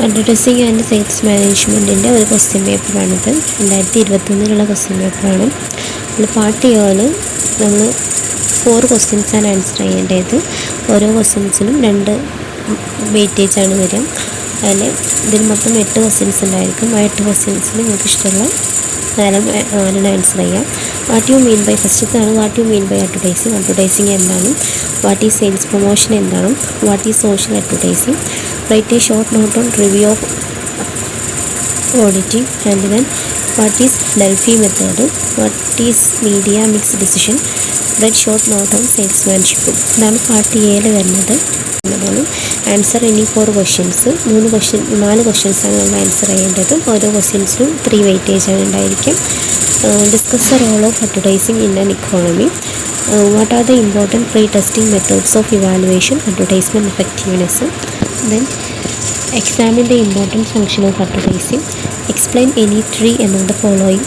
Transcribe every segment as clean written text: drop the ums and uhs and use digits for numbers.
Advertising and sales മാനേജ്മെൻറ്റിൻ്റെ ഒരു question പേപ്പറാണിത്. 2021 question പേപ്പറാണ്. അതിൽ പാർട്ട് എ നമ്മൾ 4 ക്വസ്റ്റ്യൻസാണ് ആൻസർ ചെയ്യേണ്ടത്. ഓരോ ക്വസ്റ്റ്യൻസിനും 2 വെയിറ്റേജാണ് വരിക. ഇതിൽ മൊത്തം 8 ക്വസ്റ്റ്യൻസ് ഉണ്ടായിരിക്കും. ആ 8 ക്വസ്റ്റ്യൻസിന് നിങ്ങൾക്ക് ഇഷ്ടമുള്ള 4 ആൻസർ ചെയ്യാം. വാട്ട് യു മീൻ ബൈ ഫസ്റ്റത്താണ് what you mean by advertising എന്താണ്, വാട്ട് ഈസ് സെയിൽസ് പ്രൊമോഷൻ എന്താണ്, what is social advertising, right a short note on review of auditing, and then what is Delphi method, what is media mix decision, right short note on salesmanship. ഇതാണ് part എയിൽ വരുന്നത്. Answer ഇനി 4 questions 4 ക്വസ്റ്റ്യൻസാണ് നമ്മൾ answer ചെയ്യേണ്ടത്. ഓരോ ക്വസ്റ്റ്യൻസിനും 3 വെയിറ്റേജാണ് ഉണ്ടായിരിക്കും. Discuss the role of advertising in an economy, what are the important pre testing methods of evaluation advertisement effectiveness, then examine the important function of advertising, explain any 3 among the following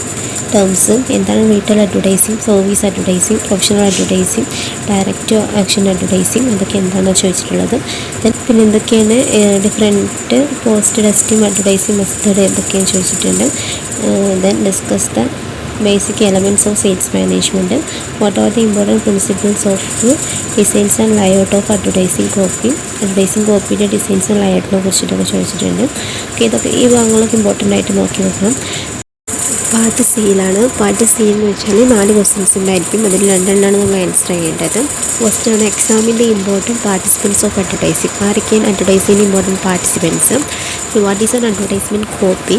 terms. എന്താണ് retail advertising, service advertising, professional advertising, direct action advertising, ഇതൊക്കെ എന്താണെന്ന് ചോദിച്ചിട്ടുള്ളത്. പിന്നെ എന്തൊക്കെയാണ് different post testing advertising method എന്തൊക്കെയാണ് ചോദിച്ചിട്ടുണ്ട്. Then discuss the basic elements of sales management, what are the important principles of designs and layout of advertising കോപ്പിയുടെ designs and ലേഔട്ടിനെ കുറിച്ചിട്ടൊക്കെ ചോദിച്ചിട്ടുണ്ട്. ഓക്കെ, ഇതൊക്കെ ഈ ഭാഗങ്ങളൊക്കെ ഇമ്പോർട്ടൻ്റ് ആയിട്ട് നോക്കി വെക്കണം. പാർട്ട് സിയിലാണ്. പാർട്ട് സി എന്ന് വെച്ചാൽ 4 ക്വസ്റ്റ്യൻസ് ഉണ്ടായിരിക്കും. അതിൽ 2 നമ്മൾ ആൻസർ ചെയ്യേണ്ടത്. ഫസ്റ്റാണ് എക്സാമിൻ്റെ ഇമ്പോർട്ടൻറ്റ് പാർട്ടിസിപ്പൻസ് ഓഫ് അഡ്വർടൈസിങ്. ആരൊക്കെയാണ് അഡ്വർടൈസിങ്ങിൻ്റെ important participants, what is an advertisement copy,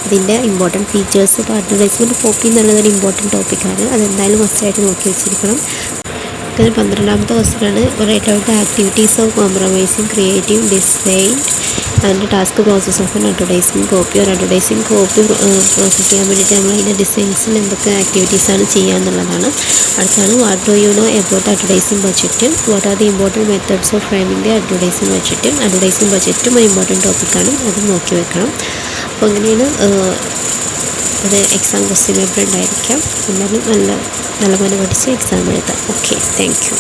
അതിൻ്റെ ഇമ്പോർട്ടൻറ്റ് ഫീച്ചേഴ്സ്. ഇപ്പോൾ അഡ്വർടൈസ്മെൻറ്റ് കോപ്പി എന്നുള്ളതൊരു ഇമ്പോർട്ടൻറ്റ് ടോപ്പിക്കാണ്. അതെന്തായാലും മസ്റ്റായിട്ട് നോക്കി വെച്ചിരിക്കണം. ഇതിൽ 12ാമത്തെ ക്വസ്റ്റ്യനാണ് write out the activities of compromising creative design and task process of an advertising copy. ഒരു അഡ്വർടൈസിങ് കോപ്പി പ്രോസസ്സ് ചെയ്യാൻ വേണ്ടിയിട്ട് നമ്മൾ അതിൻ്റെ ഡിസൈൻസിൽ എന്തൊക്കെ ആക്ടിവിറ്റീസാണ് ചെയ്യുക എന്നുള്ളതാണ്. അടുത്താണ് what do you know about advertising budget, what are the important methods of framing the advertising budget. Advertising ബഡ്ജറ്റും ഒരു ഇമ്പോർട്ടൻറ്റ് ടോപ്പിക്കാണ്, അത് നോക്കി വെക്കണം. അപ്പോൾ അങ്ങനെയാണ് ഒരു എക്സാം ക്വസ്റ്റ്യൻ പേപ്പർ ഉണ്ടായിരിക്കാം. എന്തായാലും നല്ലപോലെ പഠിച്ച് എക്സാം എഴുതാം. Okay, thank you.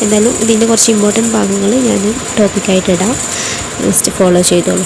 എന്തായാലും ഇതിൻ്റെ കുറച്ച് ഇമ്പോർട്ടൻറ്റ് ഭാഗങ്ങൾ ഞാൻ ടോപ്പിക്കായിട്ട് ഇടാം, ജസ്റ്റ് ഫോളോ ചെയ്തോളൂ.